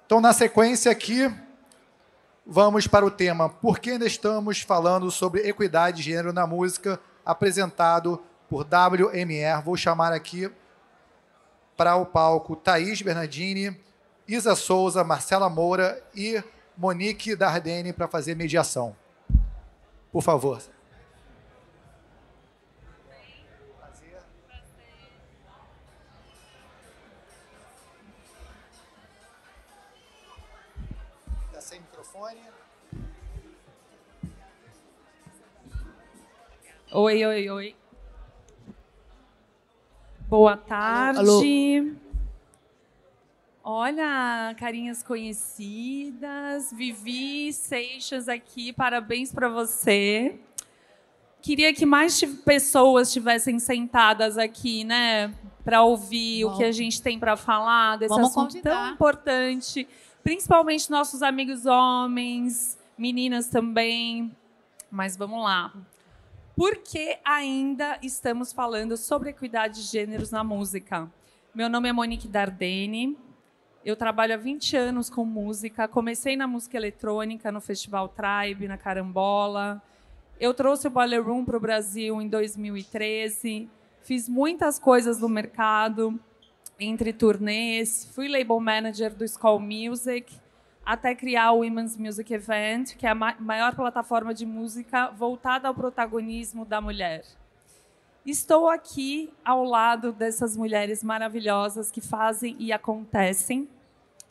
Então, na sequência aqui, vamos para o tema Por que ainda estamos falando sobre equidade de gênero na música, apresentado por WMR. Vou chamar aqui para o palco Thaís Bernardini, Isa Souza, Marcela Moura e Monique Dardenne para fazer mediação. Por favor. Está sem microfone. Oi, oi, oi. Boa tarde. Alô, alô. Olha, carinhas conhecidas. Vivi Seixas aqui, parabéns para você. Queria que mais pessoas estivessem sentadas aqui, né, para ouvir o que a gente tem para falar desse assunto tão importante, principalmente nossos amigos homens, meninas também. Mas vamos lá. Por que ainda estamos falando sobre equidade de gêneros na música? Meu nome é Monique Dardenne. Eu trabalho há 20 anos com música. Comecei na música eletrônica, no Festival Tribe, na Carambola. Eu trouxe o Boiler Room para o Brasil em 2013. Fiz muitas coisas no mercado, entre turnês. Fui label manager do Skoll Music, até criar o Women's Music Event, que é a maior plataforma de música voltada ao protagonismo da mulher. Estou aqui ao lado dessas mulheres maravilhosas que fazem e acontecem.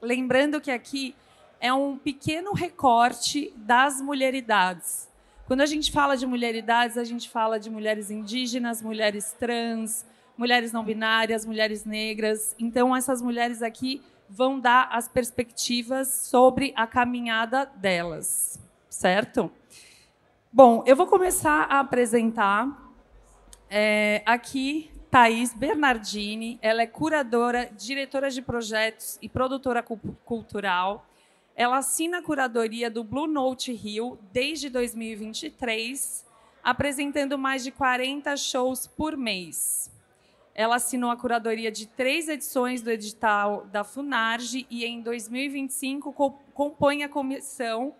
Lembrando que aqui é um pequeno recorte das mulheridades. Quando a gente fala de mulheridades, a gente fala de mulheres indígenas, mulheres trans, mulheres não binárias, mulheres negras. Então, essas mulheres aqui vão dar as perspectivas sobre a caminhada delas, certo? Bom, eu vou começar a apresentar aqui Thaís Bernardini. Ela é curadora, diretora de projetos e produtora cultural. Ela assina a curadoria do Blue Note Rio desde 2023, apresentando mais de 40 shows por mês. Ela assinou a curadoria de 3 edições do edital da Funarge e, em 2025, compõe a comissão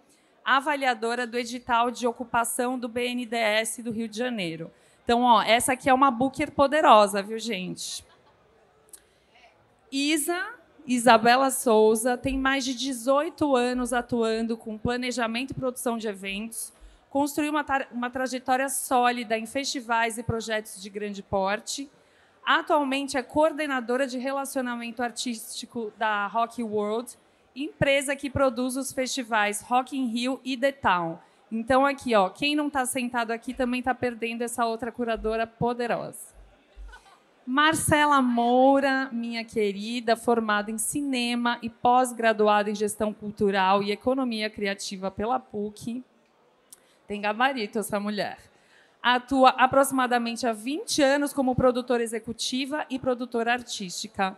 avaliadora do edital de ocupação do BNDES do Rio de Janeiro. Então, ó, essa aqui é uma booker poderosa, viu, gente? Isabela Souza tem mais de 18 anos atuando com planejamento e produção de eventos, construiu uma trajetória sólida em festivais e projetos de grande porte. Atualmente é coordenadora de relacionamento artístico da Rock World, empresa que produz os festivais Rock in Rio e The Town. Então, aqui, ó, quem não está sentado aqui também está perdendo essa outra curadora poderosa. Marcela Moura, minha querida, formada em cinema e pós-graduada em gestão cultural e economia criativa pela PUC. Tem gabarito essa mulher. Atua aproximadamente há 20 anos como produtora executiva e produtora artística.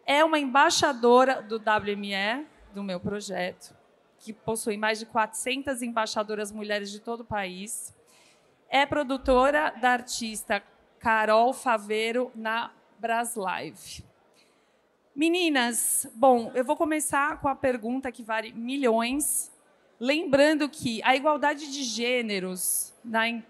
É uma embaixadora do WME, do meu projeto, que possui mais de 400 embaixadoras mulheres de todo o país. É produtora da artista Carol Faveiro na Braslive. Meninas, bom, eu vou começar com a pergunta que vale milhões. Lembrando que a igualdade de gêneros,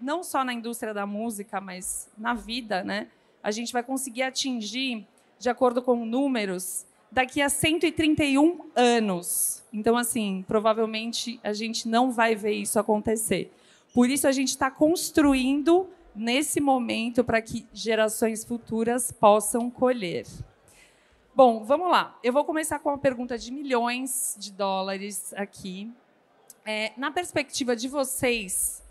não só na indústria da música, mas na vida, né, a gente vai conseguir atingir, de acordo com números, daqui a 131 anos. Então, assim, provavelmente a gente não vai ver isso acontecer. Por isso, a gente está construindo nesse momento para que gerações futuras possam colher. Bom, vamos lá. Eu vou começar com uma pergunta de milhões de dólares aqui. Na perspectiva de vocês,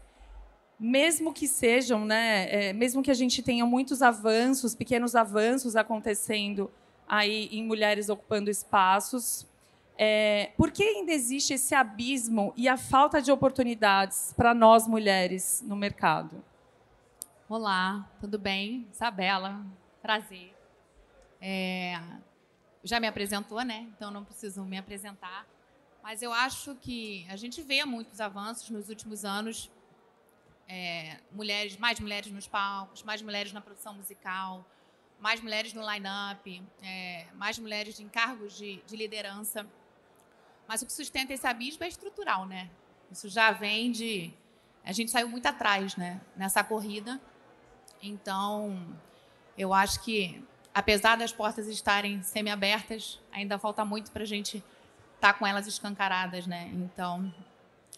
mesmo que sejam, né, mesmo que a gente tenha muitos avanços, pequenos avanços acontecendo aí em mulheres ocupando espaços, por que ainda existe esse abismo e a falta de oportunidades para nós mulheres no mercado? Olá, tudo bem? Isabela, prazer. Já me apresentou, né? Então não preciso me apresentar. Mas eu acho que a gente vê muitos avanços nos últimos anos. Mais mulheres nos palcos, mais mulheres na produção musical, mais mulheres no line-up, mais mulheres em cargos de liderança. Mas o que sustenta esse abismo é estrutural, né? Isso já vem de... A gente saiu muito atrás, né, nessa corrida. Então, eu acho que, apesar das portas estarem semi-abertas, ainda falta muito para a gente estar com elas escancaradas, né? Então,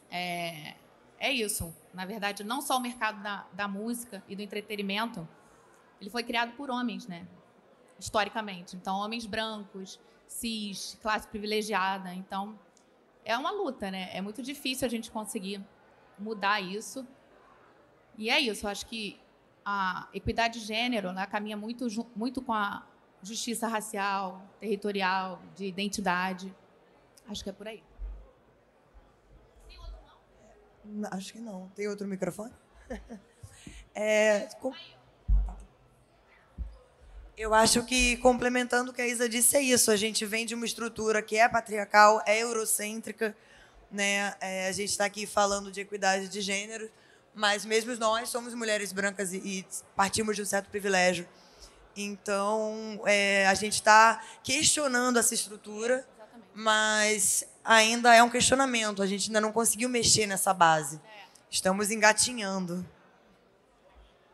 é isso. Na verdade, não só o mercado da música e do entretenimento, ele foi criado por homens, né? Historicamente. Então, homens brancos, cis, classe privilegiada. Então, é uma luta, né? É muito difícil a gente conseguir mudar isso. E é isso. Eu acho que a equidade de gênero, né, caminha muito com a justiça racial, territorial, de identidade. Acho que é por aí. Acho que não. Tem outro microfone? Eu acho que, complementando o que a Isa disse, é isso. A gente vem de uma estrutura que é patriarcal, é eurocêntrica, né? A gente está aqui falando de equidade de gênero, mas mesmo nós somos mulheres brancas e partimos de um certo privilégio. Então, a gente está questionando essa estrutura, mas ainda é um questionamento. A gente ainda não conseguiu mexer nessa base. Estamos engatinhando.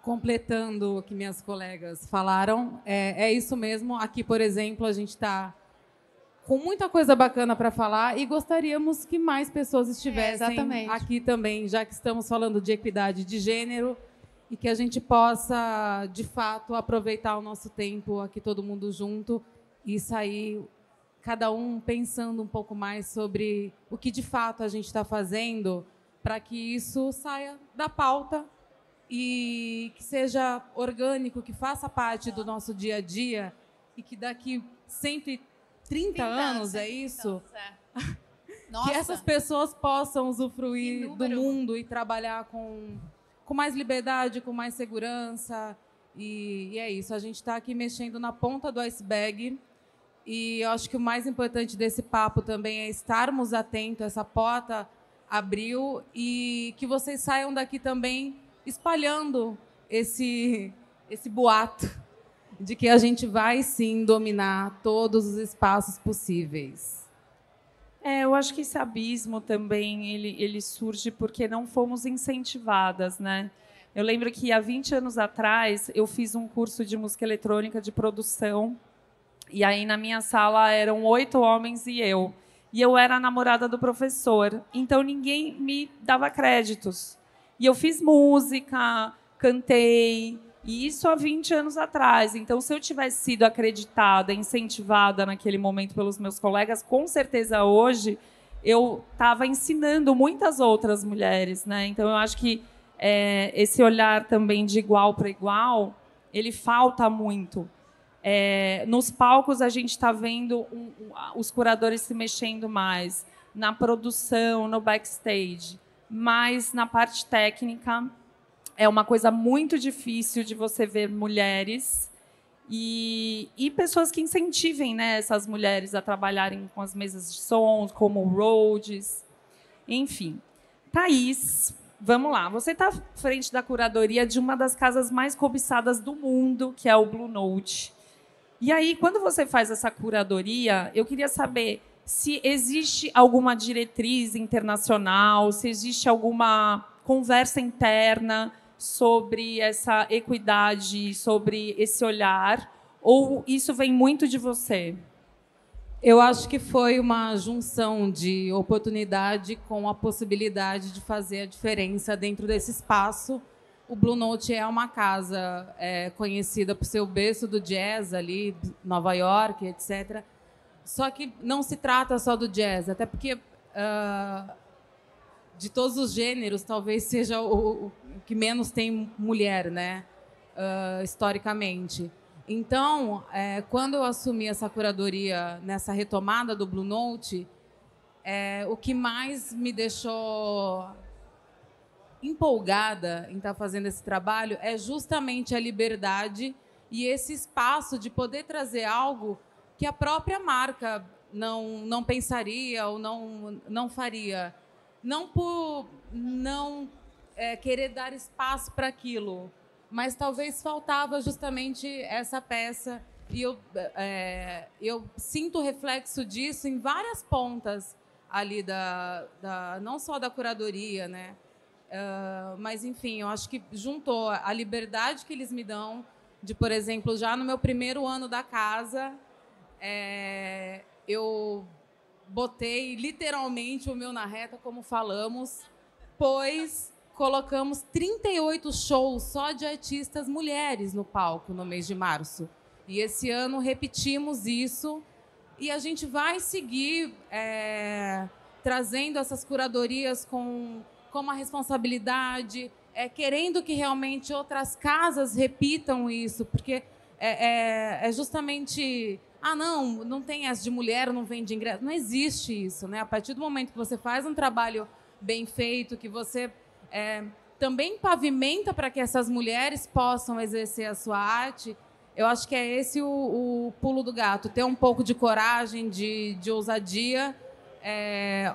Completando o que minhas colegas falaram, é isso mesmo. Aqui, por exemplo, a gente está com muita coisa bacana para falar e gostaríamos que mais pessoas estivessem aqui também, já que estamos falando de equidade de gênero e que a gente possa, de fato, aproveitar o nosso tempo aqui todo mundo junto e sair, cada um pensando um pouco mais sobre o que, de fato, a gente está fazendo para que isso saia da pauta e que seja orgânico, que faça parte do nosso dia a dia e que daqui 130 anos, é isso? Nossa. Que essas pessoas possam usufruir do mundo e trabalhar com mais liberdade, com mais segurança. E é isso, a gente está aqui mexendo na ponta do iceberg e eu acho que o mais importante desse papo também é estarmos atentos, essa porta abriu e que vocês saiam daqui também espalhando esse boato de que a gente vai, sim, dominar todos os espaços possíveis. Eu acho que esse abismo também ele surge porque não fomos incentivadas, né? Eu lembro que há 20 anos atrás eu fiz um curso de música eletrônica de produção e aí na minha sala eram 8 homens e eu. E eu era a namorada do professor, então ninguém me dava créditos. E eu fiz música, cantei, e isso há 20 anos atrás. Então, se eu tivesse sido acreditada, incentivada naquele momento pelos meus colegas, com certeza hoje eu estava ensinando muitas outras mulheres, né? Então, eu acho que esse olhar também de igual para igual, ele falta muito. Nos palcos, a gente está vendo os curadores se mexendo mais, na produção, no backstage. Mas na parte técnica é uma coisa muito difícil de você ver mulheres e pessoas que incentivem, né, essas mulheres a trabalharem com as mesas de som, como o Rhodes. Enfim. Thaís, vamos lá. Você está à frente da curadoria de uma das casas mais cobiçadas do mundo, que é o Blue Note. E aí, quando você faz essa curadoria, eu queria saber se existe alguma diretriz internacional, se existe alguma conversa interna sobre essa equidade, sobre esse olhar, ou isso vem muito de você? Eu acho que foi uma junção de oportunidade com a possibilidade de fazer a diferença dentro desse espaço. O Blue Note é uma casa conhecida por ser o berço do jazz ali, Nova York, etc. Só que não se trata só do jazz, até porque, de todos os gêneros, talvez seja o que menos tem mulher, né? Historicamente. Então, quando eu assumi essa curadoria nessa retomada do Blue Note, o que mais me deixou empolgada em estar fazendo esse trabalho é justamente a liberdade e esse espaço de poder trazer algo que a própria marca não pensaria ou não faria. Não por não querer dar espaço para aquilo, mas talvez faltava justamente essa peça. E eu sinto o reflexo disso em várias pontas. ali não só da curadoria, né? Mas, enfim, eu acho que juntou a liberdade que eles me dão de, por exemplo, já no meu primeiro ano da casa, eu botei literalmente o meu na reta, como falamos, pois colocamos 38 shows só de artistas mulheres no palco no mês de março. E esse ano repetimos isso e a gente vai seguir trazendo essas curadorias com uma responsabilidade, querendo que realmente outras casas repitam isso, porque é justamente... não tem as de mulher, não vende ingresso. Não existe isso, né? A partir do momento que você faz um trabalho bem feito, que você também pavimenta para que essas mulheres possam exercer a sua arte, eu acho que é esse o pulo do gato. Ter um pouco de coragem, de ousadia.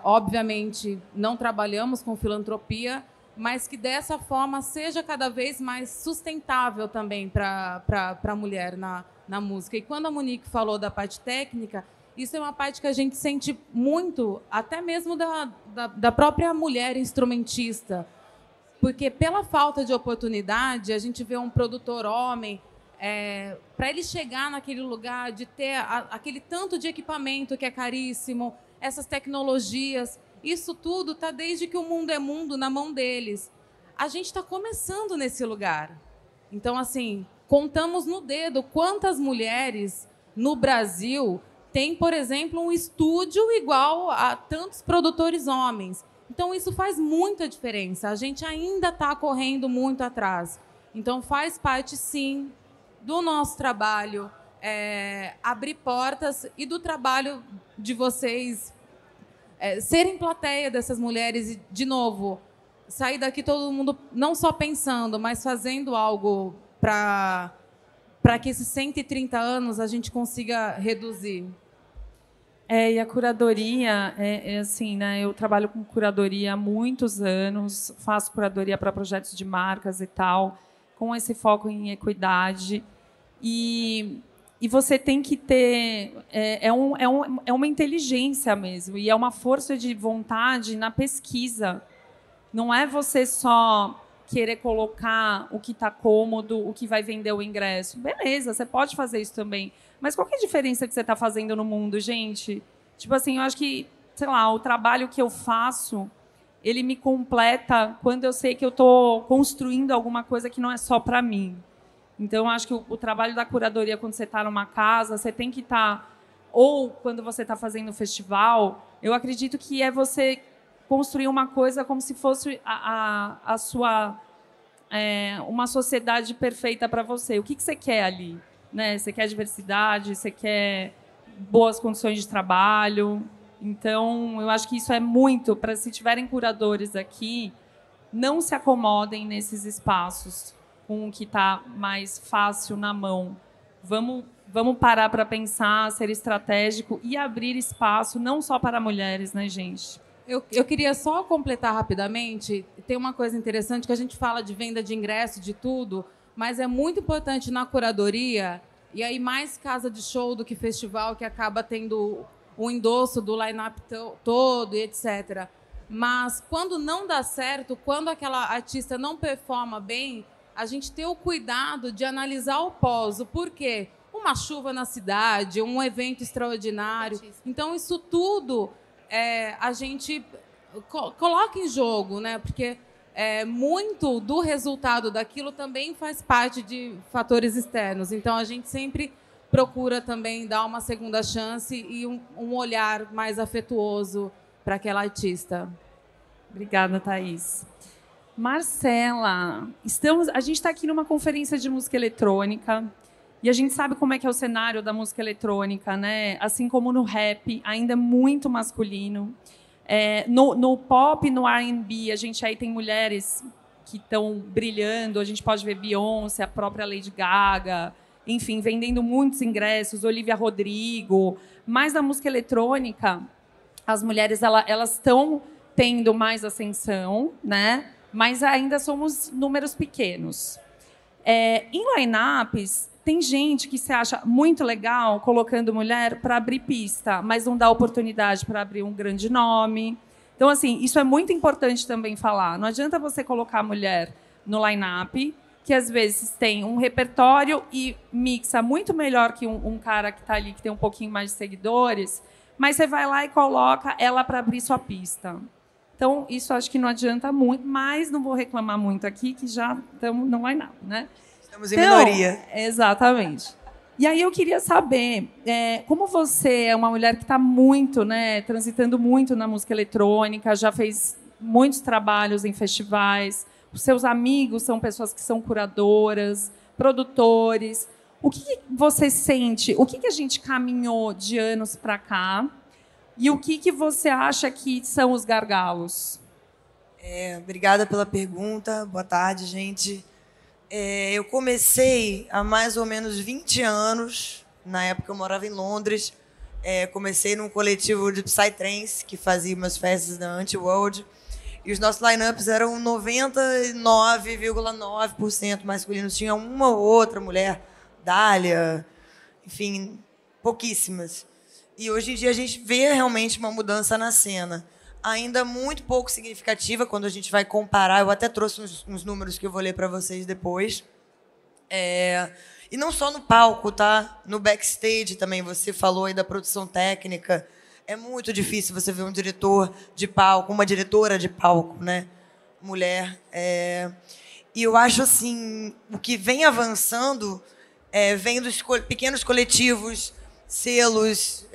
Obviamente, não trabalhamos com filantropia, mas que dessa forma seja cada vez mais sustentável também para a mulher na música. E quando a Monique falou da parte técnica, isso é uma parte que a gente sente muito, até mesmo da própria mulher instrumentista, porque pela falta de oportunidade, a gente vê um produtor homem, para ele chegar naquele lugar, de ter aquele tanto de equipamento que é caríssimo, essas tecnologias, isso tudo está desde que o mundo é mundo na mão deles. A gente está começando nesse lugar. Então, assim, contamos no dedo quantas mulheres no Brasil têm, por exemplo, um estúdio igual a tantos produtores homens. Então, isso faz muita diferença. A gente ainda está correndo muito atrás. Então, faz parte, sim, do nosso trabalho, abrir portas e do trabalho de vocês serem plateia dessas mulheres e, de novo, sair daqui todo mundo não só pensando, mas fazendo algo para que esses 130 anos a gente consiga reduzir. E a curadoria assim, né? Eu trabalho com curadoria há muitos anos, faço curadoria para projetos de marcas e tal, com esse foco em equidade. E você tem que ter... É uma inteligência mesmo, e é uma força de vontade na pesquisa. Não é você só querer colocar o que está cômodo, o que vai vender o ingresso. Beleza, você pode fazer isso também. Mas qual que é a diferença que você está fazendo no mundo, gente? Tipo assim, eu acho que, sei lá, o trabalho que eu faço, ele me completa quando eu sei que eu estou construindo alguma coisa que não é só para mim. Então, eu acho que o trabalho da curadoria, quando você está numa casa, você tem que estar... Ou quando você está fazendo um festival, eu acredito que é você construir uma coisa como se fosse a sua... uma sociedade perfeita para você. O que você quer ali? Né? Você quer diversidade, você quer boas condições de trabalho. Então, eu acho que isso é muito... Para se tiverem curadores aqui, não se acomodem nesses espaços com o que está mais fácil na mão. Vamos parar para pensar, ser estratégico e abrir espaço não só para mulheres, né, gente? Eu queria só completar rapidamente. Tem uma coisa interessante que a gente fala de venda de ingresso, de tudo, mas é muito importante na curadoria, e aí mais casa de show do que festival, que acaba tendo o endosso do line-up todo e etc. Mas quando não dá certo, quando aquela artista não performa bem, a gente tem o cuidado de analisar o pós. O porquê? Uma chuva na cidade, um evento extraordinário. Então, isso tudo a gente coloca em jogo, né? Porque muito do resultado daquilo também faz parte de fatores externos. Então, a gente sempre procura também dar uma segunda chance e um olhar mais afetuoso para aquela artista. Obrigada, Thaís. Marcela, a gente está aqui numa conferência de música eletrônica e a gente sabe como é que é o cenário da música eletrônica, né? Assim como no rap, ainda é muito masculino. No pop, no R&B, a gente aí tem mulheres que estão brilhando. A gente pode ver Beyoncé, a própria Lady Gaga, enfim, vendendo muitos ingressos, Olivia Rodrigo. Mas na música eletrônica, as mulheres elas estão tendo mais ascensão, né? Mas ainda somos números pequenos. Em line-ups, tem gente que se acha muito legal colocando mulher para abrir pista, mas não dá oportunidade para abrir um grande nome. Então, assim, isso é muito importante também falar. Não adianta você colocar a mulher no line-up, que às vezes tem um repertório e mixa muito melhor que um cara que está ali, que tem um pouquinho mais de seguidores, mas você vai lá e coloca ela para abrir sua pista. Então, isso acho que não adianta muito, mas não vou reclamar muito aqui, que já não vai nada, né? Estamos em minoria. Exatamente. E aí eu queria saber, como você é uma mulher que está muito, né, transitando muito na música eletrônica, já fez muitos trabalhos em festivais, os seus amigos são pessoas que são curadoras, produtores. O que você sente? O que a gente caminhou de anos para cá? E o que você acha que são os gargalos? Obrigada pela pergunta. Boa tarde, gente. Eu comecei há mais ou menos 20 anos. Na época eu morava em Londres. Comecei num coletivo de Psytrance, que fazia umas festas da Anti-World. E os nossos line-ups eram 99,9% masculinos. Tinha uma ou outra mulher, Dália, enfim, pouquíssimas. E hoje em dia a gente vê realmente uma mudança na cena. Ainda muito pouco significativa quando a gente vai comparar. Eu até trouxe uns números que eu vou ler para vocês depois. E não só no palco, tá? No backstage também. Você falou aí da produção técnica. É muito difícil você ver um diretor de palco, uma diretora de palco, né? Mulher. E eu acho assim, o que vem avançando vem dos pequenos coletivos, selos,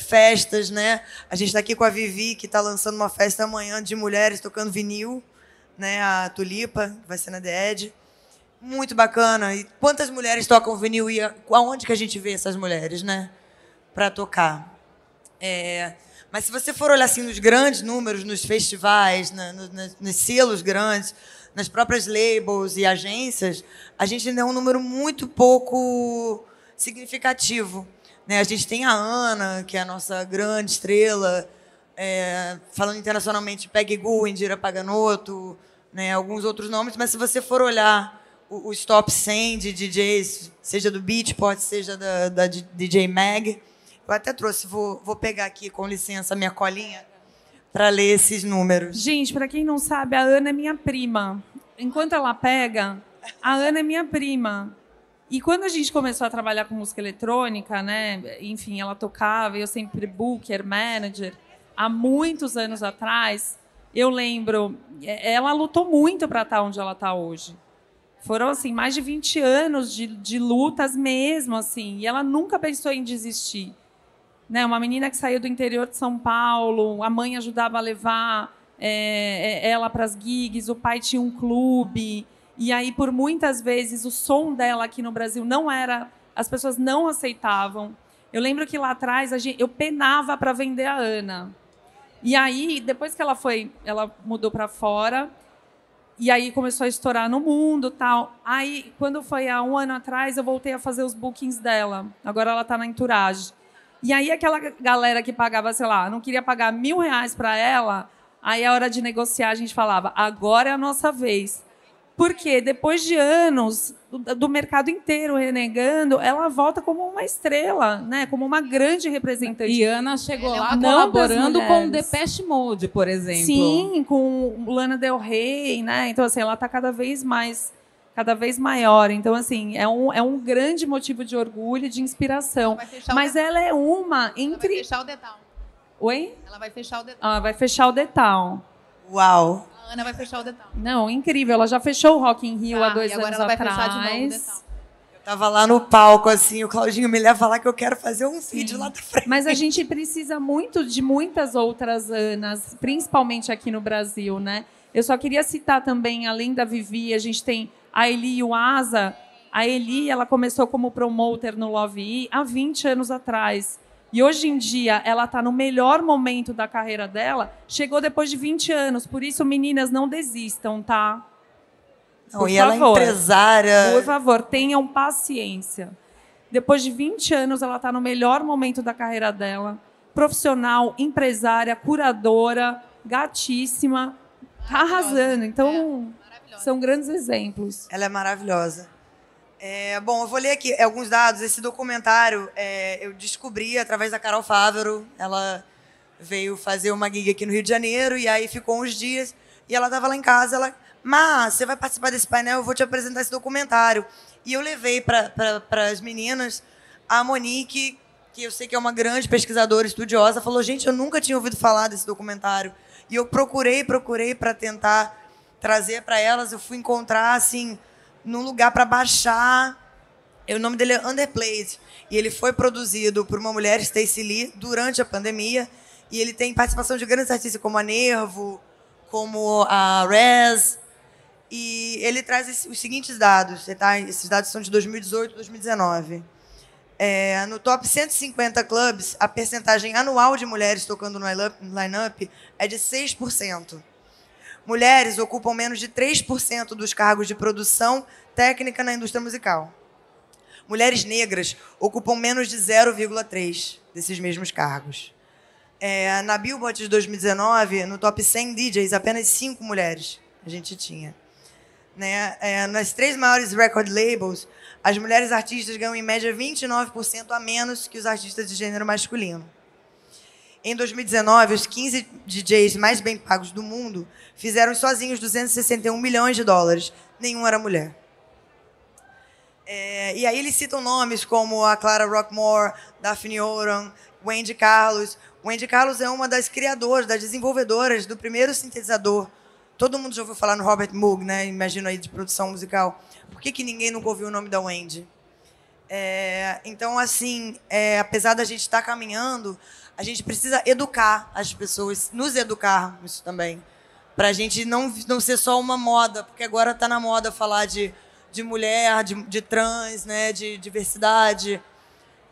festas, né? A gente está aqui com a Vivi, que está lançando uma festa amanhã de mulheres tocando vinil, né? A Tulipa, que vai ser na The Edge. Muito bacana. E quantas mulheres tocam vinil e aonde que a gente vê essas mulheres, né? Para tocar. Mas se você for olhar assim nos grandes números, nos festivais, nos selos grandes, nas próprias labels e agências, a gente ainda é um número muito pouco significativo. Né? A gente tem a Ana, que é a nossa grande estrela, falando internacionalmente, Peggy Gou, Indira Paganotto, né? Alguns outros nomes, mas se você for olhar os top 100 de DJs, seja do Beatport, seja da DJ Mag, eu até trouxe, vou pegar aqui, com licença, a minha colinha, para ler esses números. Gente, para quem não sabe, a Ana é minha prima. Enquanto ela pega, a Ana é minha prima. E quando a gente começou a trabalhar com música eletrônica, né, enfim, ela tocava, eu sempre booker, manager, há muitos anos atrás, eu lembro, ela lutou muito para estar onde ela está hoje. Foram assim, mais de 20 anos de lutas mesmo, assim, e ela nunca pensou em desistir. Né, uma menina que saiu do interior de São Paulo, a mãe ajudava a levar ela para as gigs, o pai tinha um clube. E aí, por muitas vezes, o som dela aqui no Brasil não era... As pessoas não aceitavam. Eu lembro que lá atrás eu penava para vender a Ana. E aí, depois que ela mudou para fora, e aí começou a estourar no mundo, tal. Aí, quando foi há 1 ano atrás, eu voltei a fazer os bookings dela. Agora ela está na Entourage. E aí, aquela galera que pagava, sei lá, não queria pagar R$1.000 para ela, aí, a hora de negociar, a gente falava, agora é a nossa vez. Porque depois de anos do mercado inteiro renegando, ela volta como uma estrela, né? Como uma grande representante. E Ana chegou lá colaborando com o Depeche Mode, por exemplo. Sim, com Lana Del Rey, né? Então, assim, ela está cada vez maior. Então, assim, é um grande motivo de orgulho e de inspiração. Mas ela é uma entre... Ela vai fechar o Detal. Oi? Ela vai fechar o Detal. Ela vai fechar o Detal. Uau! A Ana vai fechar o Detal. Não, incrível. Ela já fechou o Rock in Rio há 2 anos atrás. Agora ela vai fechar de novo o Detal. Eu estava lá no palco, assim, o Claudinho me leva lá que eu quero fazer um vídeo lá da frente. Mas a gente precisa muito de muitas outras Anas, principalmente aqui no Brasil, né? Eu só queria citar também, além da Vivi, a gente tem a Eli e o Asa. A Eli, ela começou como promoter no Love E há 20 anos atrás. E hoje em dia ela está no melhor momento da carreira dela, chegou depois de 20 anos. Por isso, meninas, não desistam, tá? Não, e ela é empresária. Por favor, tenham paciência. Depois de 20 anos, ela está no melhor momento da carreira dela. Profissional, empresária, curadora, gatíssima. Está arrasando. Então, são grandes exemplos. Ela é maravilhosa. Bom, eu vou ler aqui alguns dados. Esse documentário eu descobri através da Carol Fávero. Ela veio fazer uma gig aqui no Rio de Janeiro e aí ficou uns dias e ela estava lá em casa. Ela, você vai participar desse painel, eu vou te apresentar esse documentário. E eu levei para as meninas a Monique, que eu sei que é uma grande pesquisadora, estudiosa, falou, gente, eu nunca tinha ouvido falar desse documentário. E eu procurei para tentar trazer para elas. Eu fui encontrar, assim, num lugar para baixar. O nome dele é Underplayed. E ele foi produzido por uma mulher, Stacey Lee, durante a pandemia. E ele tem participação de grandes artistas como a Nervo, como a Rez. E ele traz os seguintes dados. Tá? Esses dados são de 2018 e 2019. No top 150 clubs, a percentagem anual de mulheres tocando no line-up é de 6%. Mulheres ocupam menos de 3% dos cargos de produção técnica na indústria musical. Mulheres negras ocupam menos de 0,3% desses mesmos cargos. Na Billboard de 2019, no top 100 DJs, apenas 5 mulheres a gente tinha. Nas 3 maiores record labels, as mulheres artistas ganham em média 29% a menos que os artistas de gênero masculino. Em 2019, os 15 DJs mais bem pagos do mundo fizeram sozinhos 261 milhões de dólares. Nenhum era mulher. E aí eles citam nomes como a Clara Rockmore, Daphne Oram, Wendy Carlos. Wendy Carlos é uma das criadoras, das desenvolvedoras do primeiro sintetizador. Todo mundo já ouviu falar no Robert Moog, né? Imagino aí, de produção musical. Por que ninguém nunca ouviu o nome da Wendy? Então, assim, apesar da gente estar caminhando, a gente precisa educar as pessoas, nos educarmos também, para a gente não ser só uma moda, porque agora está na moda falar de mulher, de trans, né? De diversidade.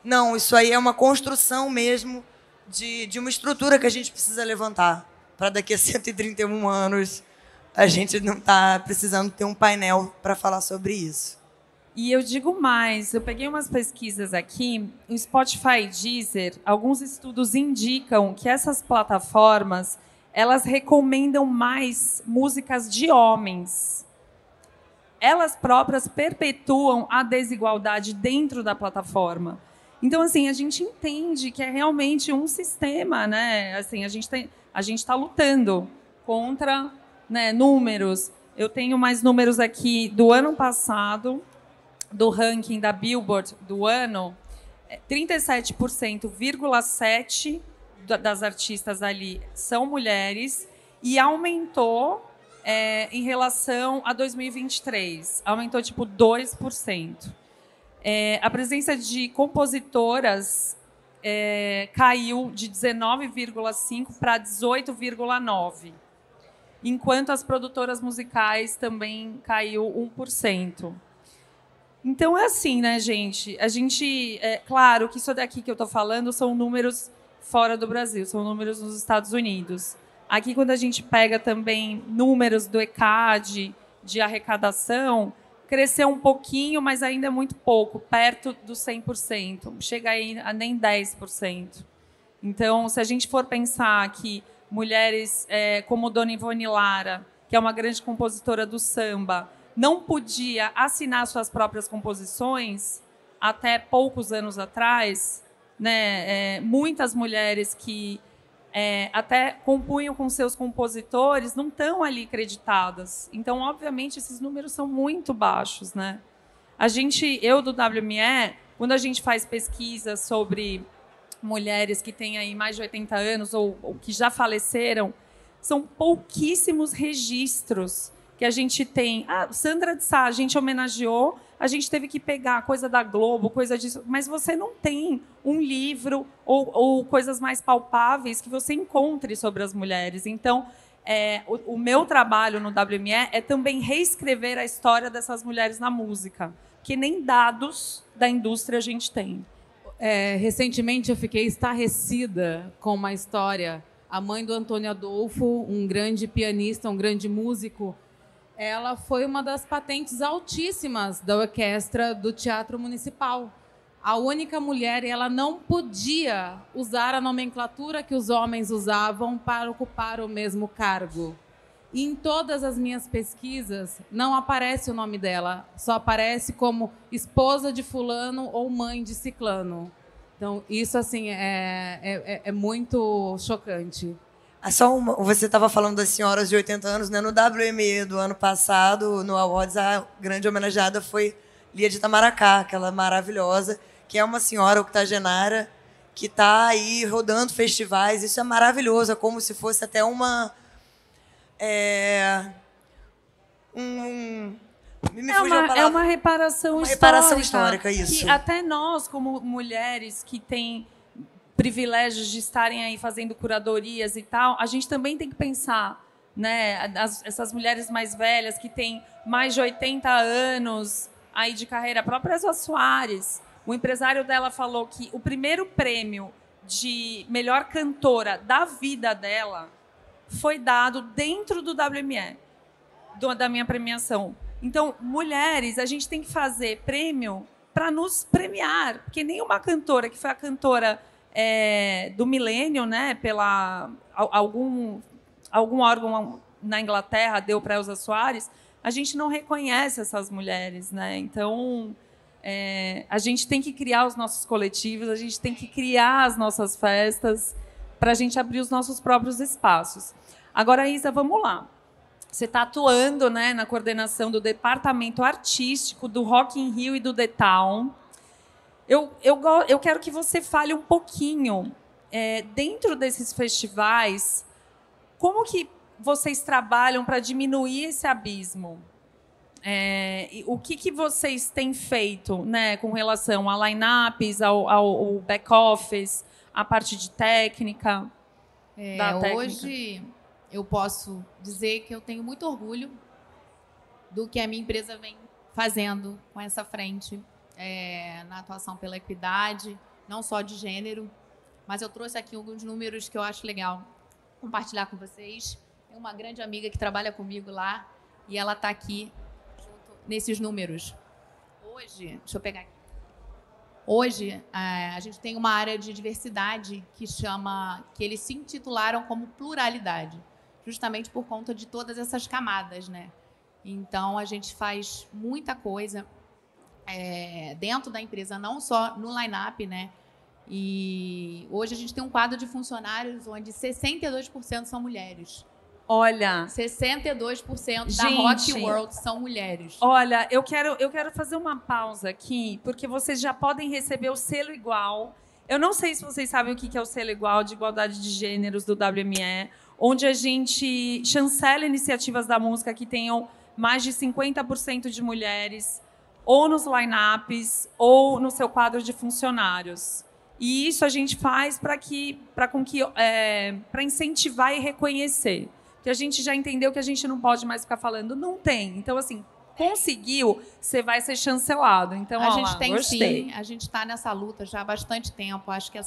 Não, isso aí é uma construção mesmo de uma estrutura que a gente precisa levantar, para daqui a 131 anos a gente não está precisando ter um painel para falar sobre isso. E eu digo mais, eu peguei umas pesquisas aqui, o Spotify e Deezer, alguns estudos indicam que essas plataformas, elas recomendam mais músicas de homens. Elas próprias perpetuam a desigualdade dentro da plataforma. Então, assim, a gente entende que é realmente um sistema, né? Assim, a gente está lutando contra, né, números. Eu tenho mais números aqui do ano passado, do ranking da Billboard do ano. 37,7% das artistas ali são mulheres e aumentou em relação a 2023. Aumentou, tipo, 2%. A presença de compositoras caiu de 19,5% para 18,9%. Enquanto as produtoras musicais também caiu 1%. Então, é assim, né, gente? Claro que isso daqui que eu estou falando são números fora do Brasil, são números nos Estados Unidos. Aqui, quando a gente pega também números do ECAD, de arrecadação, cresceu um pouquinho, mas ainda é muito pouco, perto dos 100%. Chega aí a nem 10%. Então, se a gente for pensar que mulheres como Dona Ivone Lara, que é uma grande compositora do samba, não podia assinar suas próprias composições até poucos anos atrás, né? Muitas mulheres que até compunham com seus compositores não estão ali creditadas. Então, obviamente, esses números são muito baixos, né? Eu do WME, quando a gente faz pesquisa sobre mulheres que têm aí mais de 80 anos ou que já faleceram, são pouquíssimos registros que a gente tem. Sandra de Sá, a gente homenageou, a gente teve que pegar coisa da Globo, coisa disso, mas você não tem um livro ou coisas mais palpáveis que você encontre sobre as mulheres. Então, o meu trabalho no WME é também reescrever a história dessas mulheres na música, que nem dados da indústria a gente tem. Recentemente eu fiquei estarrecida com uma história. A mãe do Antônio Adolfo, um grande pianista, um grande músico, ela foi uma das patentes altíssimas da orquestra do Teatro Municipal. A única mulher, ela não podia usar a nomenclatura que os homens usavam para ocupar o mesmo cargo. E em todas as minhas pesquisas, não aparece o nome dela. Só aparece como esposa de fulano ou mãe de ciclano. Então, isso, assim, é muito chocante. Você estava falando das senhoras de 80 anos, né? No WME do ano passado, no Awards, a grande homenageada foi Lia de Itamaracá, aquela maravilhosa, que é uma senhora octogenária que está aí rodando festivais. Isso é maravilhoso, é como se fosse até uma... É uma reparação histórica, isso. Que até nós, como mulheres que têm privilégios de estarem aí fazendo curadorias e tal, a gente também tem que pensar, né? Essas mulheres mais velhas que têm mais de 80 anos aí de carreira, a própria Elza Soares, o empresário dela falou que o primeiro prêmio de melhor cantora da vida dela foi dado dentro do WME, da minha premiação. Então, mulheres, a gente tem que fazer prêmio para nos premiar, porque nenhuma cantora que foi a cantora do milênio, né, algum órgão na Inglaterra deu para Elza Soares, a gente não reconhece essas mulheres, né? Então, a gente tem que criar os nossos coletivos, a gente tem que criar as nossas festas para a gente abrir os nossos próprios espaços. Agora, Isa, vamos lá. Você está atuando, né, na coordenação do departamento artístico do Rock in Rio e do The Town. Eu quero que você fale um pouquinho, dentro desses festivais, como que vocês trabalham para diminuir esse abismo? O que vocês têm feito, né, com relação a line-ups, ao back-office, a parte de técnica? Hoje, eu posso dizer que eu tenho muito orgulho do que a minha empresa vem fazendo com essa frente, na atuação pela equidade, não só de gênero, mas eu trouxe aqui alguns números que eu acho legal compartilhar com vocês. Tem uma grande amiga que trabalha comigo lá e ela está aqui nesses números. Hoje, deixa eu pegar aqui. Hoje, a gente tem uma área de diversidade que eles se intitularam como pluralidade, justamente por conta de todas essas camadas, né? Então, a gente faz muita coisa dentro da empresa, não só no line-up, né? E hoje a gente tem um quadro de funcionários onde 62% são mulheres. Olha, 62% da Rock World são mulheres. Olha, eu quero fazer uma pausa aqui, porque vocês já podem receber o selo igual. Eu não sei se vocês sabem o que é o selo igual de igualdade de gêneros do WME, onde a gente chancela iniciativas da música que tenham mais de 50% de mulheres, ou nos line-ups, ou no seu quadro de funcionários. E isso a gente faz para incentivar e reconhecer. Que a gente já entendeu que a gente não pode mais ficar falando, não tem. Então, assim, conseguiu, você vai ser chancelado. Então, a gente tem gostei. Sim, a gente está nessa luta já há bastante tempo. Acho que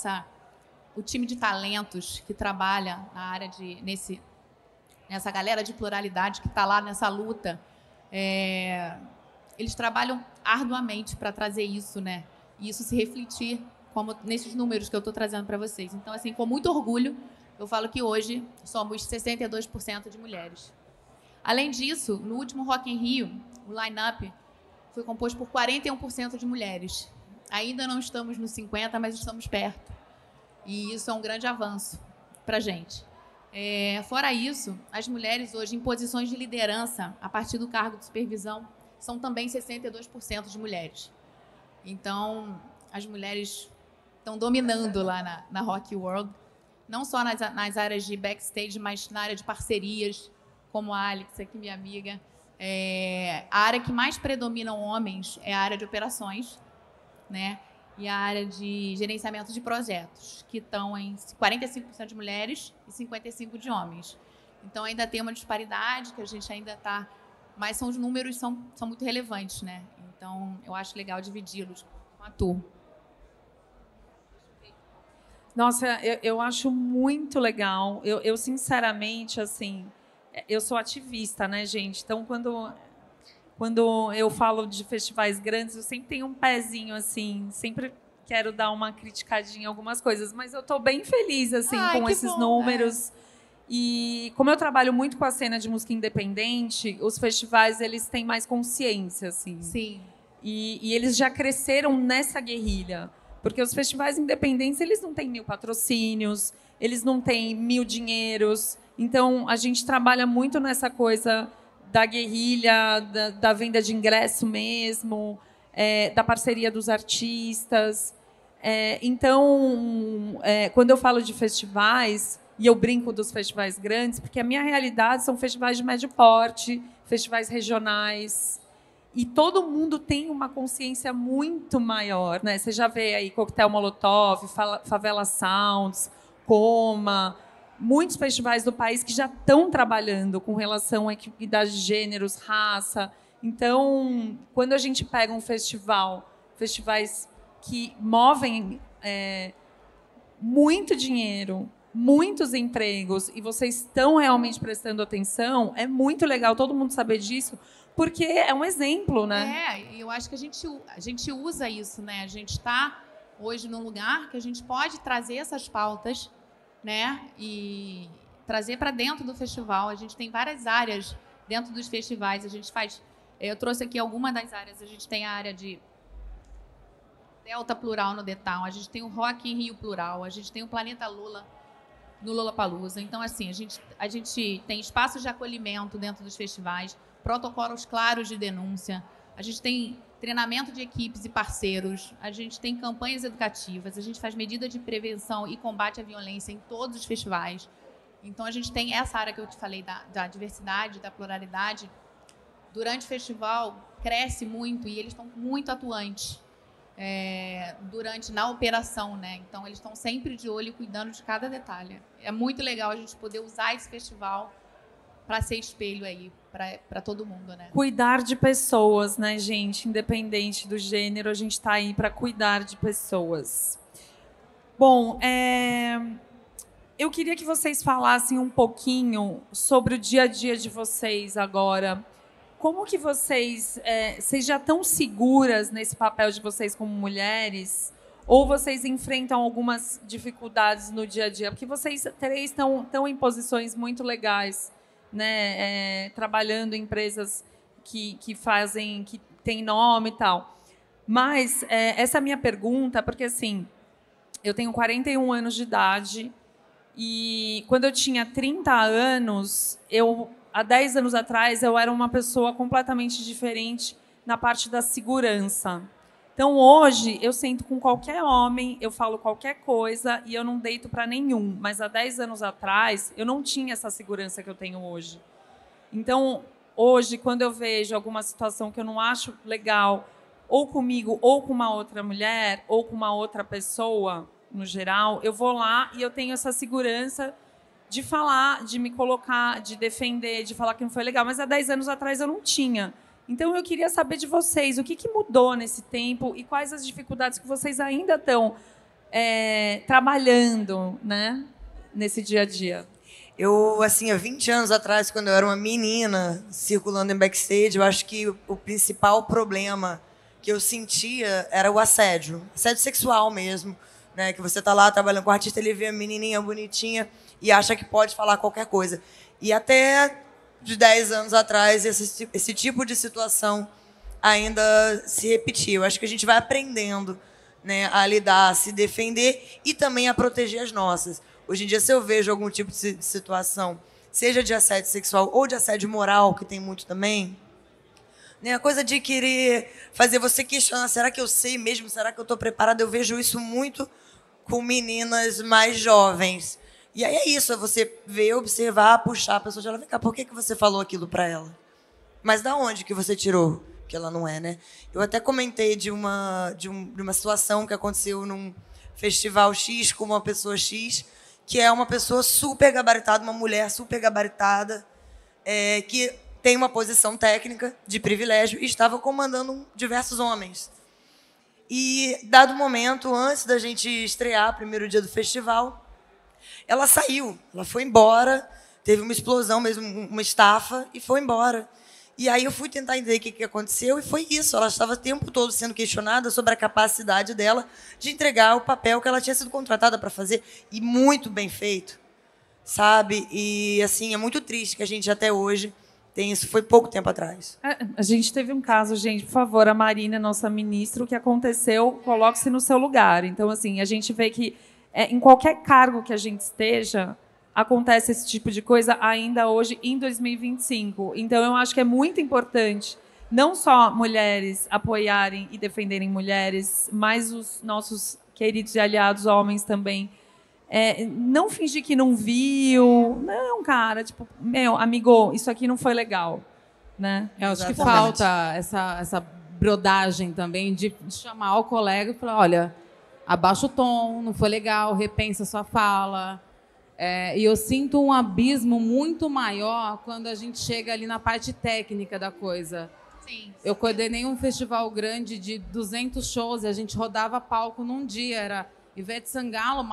o time de talentos que trabalha na área nessa galera de pluralidade que está lá nessa luta, eles trabalham arduamente para trazer isso, né? E isso se refletir como nesses números que eu estou trazendo para vocês. Então, assim, com muito orgulho, eu falo que hoje somos 62% de mulheres. Além disso, no último Rock in Rio, o line-up foi composto por 41% de mulheres. Ainda não estamos nos 50%, mas estamos perto. E isso é um grande avanço para a gente. Fora isso, as mulheres hoje em posições de liderança, a partir do cargo de supervisão, são também 62% de mulheres. Então, as mulheres estão dominando lá na Rock World, não só nas áreas de backstage, mas na área de parcerias, como a Alex, aqui minha amiga. A área que mais predominam homens é a área de operações, né? E a área de gerenciamento de projetos, que estão em 45% de mulheres e 55% de homens. Então, ainda tem uma disparidade que a gente ainda está... Mas os números são muito relevantes, né? Então, eu acho legal dividi-los com a turma. Nossa, eu acho muito legal. Eu sinceramente, assim, eu sou ativista, né, gente? Então, quando eu falo de festivais grandes, eu sempre tenho um pezinho, assim, sempre quero dar uma criticadinha em algumas coisas, mas eu estou bem feliz, assim, com esses números. E como eu trabalho muito com a cena de música independente, os festivais eles têm mais consciência, assim. Sim. E eles já cresceram nessa guerrilha. Porque os festivais independentes, eles não têm 1000 patrocínios, eles não têm 1000 dinheiros. Então, a gente trabalha muito nessa coisa da guerrilha, da venda de ingresso mesmo, da parceria dos artistas. Então, quando eu falo de festivais, e eu brinco dos festivais grandes, porque a minha realidade são festivais de médio porte, festivais regionais. E todo mundo tem uma consciência muito maior, né? Você já vê aí Coquetel Molotov, Favela Sounds, Coma, muitos festivais do país que já estão trabalhando com relação à equidade de gêneros, raça. Então, quando a gente pega um festivais que movem muito dinheiro, muitos empregos, e vocês estão realmente prestando atenção, é muito legal todo mundo saber disso, porque é um exemplo, né? Eu acho que a gente usa isso, né? A gente está hoje num lugar que a gente pode trazer essas pautas, né? E trazer para dentro do festival. A gente tem várias áreas dentro dos festivais. A gente faz... Eu trouxe aqui algumas das áreas. A gente tem a área de Delta Plural no Detal, a gente tem o Rock em Rio Plural, a gente tem o Planeta Lula no Lollapalooza. Então, assim, a gente tem espaços de acolhimento dentro dos festivais, protocolos claros de denúncia, a gente tem treinamento de equipes e parceiros, a gente tem campanhas educativas, a gente faz medida de prevenção e combate à violência em todos os festivais. Então, a gente tem essa área que eu te falei da diversidade, da pluralidade. Durante o festival, cresce muito e eles estão muito atuantes na operação, né? Então, eles estão sempre de olho e cuidando de cada detalhe. É muito legal a gente poder usar esse festival para ser espelho aí para todo mundo, né? Cuidar de pessoas, né, gente? Independente do gênero, a gente está aí para cuidar de pessoas. Bom, eu queria que vocês falassem um pouquinho sobre o dia a dia de vocês agora. Como que vocês já estão seguras nesse papel de vocês como mulheres? Ou vocês enfrentam algumas dificuldades no dia a dia? Porque vocês três estão em posições muito legais, né? Trabalhando em empresas que têm nome e tal. Mas essa é a minha pergunta, porque assim, eu tenho 41 anos de idade e quando eu tinha 30 anos, há 10 anos atrás, eu era uma pessoa completamente diferente na parte da segurança. Então, hoje, eu sento com qualquer homem, eu falo qualquer coisa e eu não deito para nenhum. Mas há 10 anos atrás, eu não tinha essa segurança que eu tenho hoje. Então, hoje, quando eu vejo alguma situação que eu não acho legal, ou comigo, ou com uma outra mulher, ou com uma outra pessoa, no geral, eu vou lá e eu tenho essa segurança de falar, de me colocar, de defender, de falar que não foi legal. Mas há 10 anos atrás eu não tinha. Então, eu queria saber de vocês, o que mudou nesse tempo e quais as dificuldades que vocês ainda estão trabalhando, né, nesse dia a dia. Eu, assim, há 20 anos atrás, quando eu era uma menina circulando em backstage, eu acho que o principal problema que eu sentia era o assédio sexual mesmo, né, que você está lá trabalhando com o artista, ele vê a menininha bonitinha e acha que pode falar qualquer coisa. E até de 10 anos atrás, esse tipo de situação ainda se repetiu. Acho que a gente vai aprendendo, né, a lidar, a se defender e também a proteger as nossas. Hoje em dia, se eu vejo algum tipo de situação, seja de assédio sexual ou de assédio moral, que tem muito também, né, a coisa de querer fazer você questionar, será que eu sei mesmo? Será que eu estou preparada? Eu vejo isso muito com meninas mais jovens. E aí é isso, é você ver, observar, puxar a pessoa e falar, vem cá, por que você falou aquilo para ela? Mas da onde que você tirou que ela não é, né? Eu até comentei de uma situação que aconteceu num festival X com uma pessoa X, que é uma pessoa super gabaritada, uma mulher super gabaritada, que tem uma posição técnica de privilégio e estava comandando diversos homens. E, dado o momento, antes da gente estrear, primeiro dia do festival, ela saiu, ela foi embora, teve uma explosão mesmo, uma estafa, e foi embora. E aí eu fui tentar entender o que aconteceu, e foi isso. Ela estava o tempo todo sendo questionada sobre a capacidade dela de entregar o papel que ela tinha sido contratada para fazer, e muito bem feito. sabe? E, assim, é muito triste que a gente até hoje tem isso. Foi pouco tempo atrás. A gente teve um caso, gente, por favor, a Marina, nossa ministra, o que aconteceu, coloque-se no seu lugar. Então, assim, a gente vê que em qualquer cargo que a gente esteja, acontece esse tipo de coisa ainda hoje, em 2025. Então, eu acho que é muito importante não só mulheres apoiarem e defenderem mulheres, mas os nossos queridos e aliados homens também. Não fingir que não viu. Não, cara, tipo, meu, amigo, isso aqui não foi legal. Né? Eu acho que falta essa brodagem também de chamar o colega e falar, olha, abaixa o tom, não foi legal, repensa a sua fala. E eu sinto um abismo muito maior quando a gente chega ali na parte técnica da coisa. Sim. Eu coordenei um festival grande de 200 shows e a gente rodava palco num dia. Era Ivete Sangalo,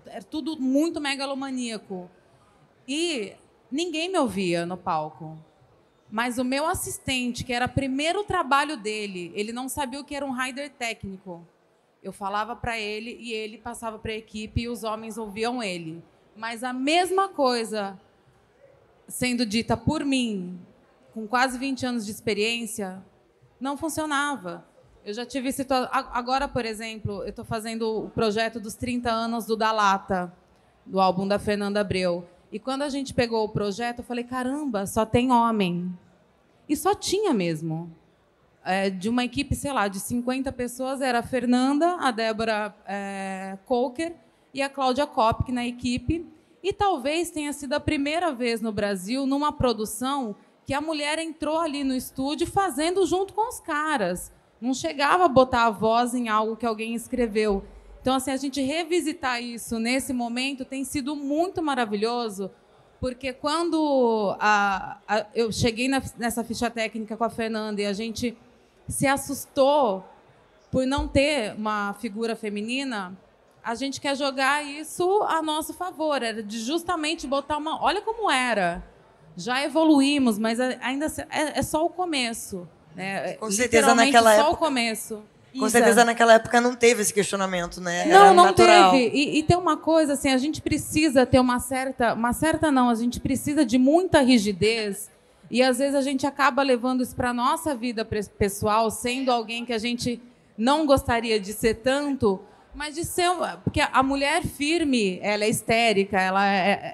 era tudo muito megalomaníaco. E ninguém me ouvia no palco. Mas o meu assistente, que era o primeiro trabalho dele, ele não sabia o que era um rider técnico. Eu falava para ele e ele passava para a equipe e os homens ouviam ele. Mas a mesma coisa sendo dita por mim, com quase 20 anos de experiência, não funcionava. Eu já tive situação. Agora, por exemplo, eu estou fazendo o projeto dos 30 anos do Da Lata, do álbum da Fernanda Abreu. E quando a gente pegou o projeto, eu falei, caramba, só tem homem. E só tinha mesmo. De uma equipe, sei lá, de 50 pessoas, era a Fernanda, a Débora Coker e a Cláudia Kopk na equipe. E talvez tenha sido a primeira vez no Brasil, numa produção, que a mulher entrou ali no estúdio fazendo junto com os caras. Não chegava a botar a voz em algo que alguém escreveu. Então, assim, a gente revisitar isso nesse momento tem sido muito maravilhoso, porque quando eu cheguei nessa ficha técnica com a Fernanda e a gente se assustou por não ter uma figura feminina, a gente quer jogar isso a nosso favor, era de justamente botar uma... Olha como era. Já evoluímos, mas ainda é só o começo. Né? Com certeza naquela época... só o começo. Com certeza naquela época não teve esse questionamento, né? Não teve. E tem uma coisa, assim, a gente precisa ter uma certa não, a gente precisa de muita rigidez e às vezes a gente acaba levando isso para a nossa vida pessoal, sendo alguém que a gente não gostaria de ser tanto, mas de ser... Porque a mulher firme, ela é histérica,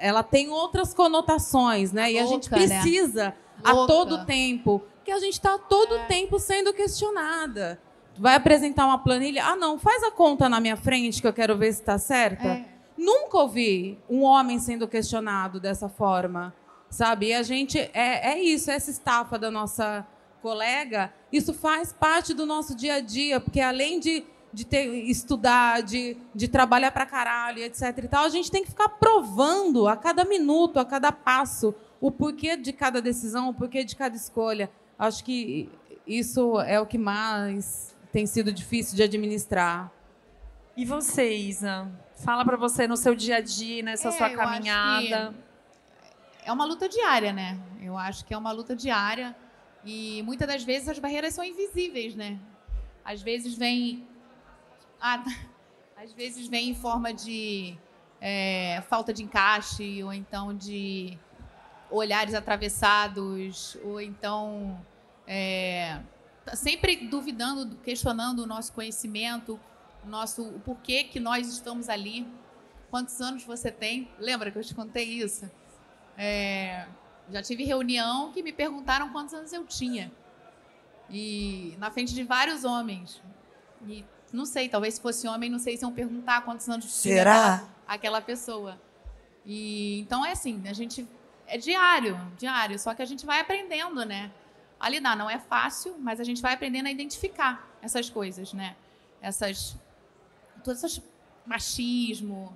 ela tem outras conotações, né? E a gente precisa, a todo tempo, porque a gente está todo tempo sendo questionada. Vai apresentar uma planilha, não, faz a conta na minha frente que eu quero ver se está certa. Nunca ouvi um homem sendo questionado dessa forma, sabe? E a gente, isso, essa estafa da nossa colega, isso faz parte do nosso dia a dia, porque além de estudar, de trabalhar pra caralho, etc. e tal, a gente tem que ficar provando a cada minuto, a cada passo, o porquê de cada decisão, o porquê de cada escolha. Acho que isso é o que mais tem sido difícil de administrar. E você, Isa? Fala para você no seu dia a dia, nessa sua caminhada. É uma luta diária, né? Eu acho que é uma luta diária e muitas das vezes as barreiras são invisíveis, né? Às vezes vem em forma de falta de encaixe, ou então de olhares atravessados, ou então sempre duvidando, questionando o nosso conhecimento, o porquê que nós estamos ali. Quantos anos você tem? Lembra que eu te contei isso? Já tive reunião que me perguntaram quantos anos eu tinha. E na frente de vários homens. E não sei, talvez se fosse homem, não sei se iam perguntar quantos anos tinha aquela pessoa. E então assim, a gente diário, só que a gente vai aprendendo, né? A lidar. Não é fácil, mas a gente vai aprendendo a identificar essas coisas, né? Todas essas machismo,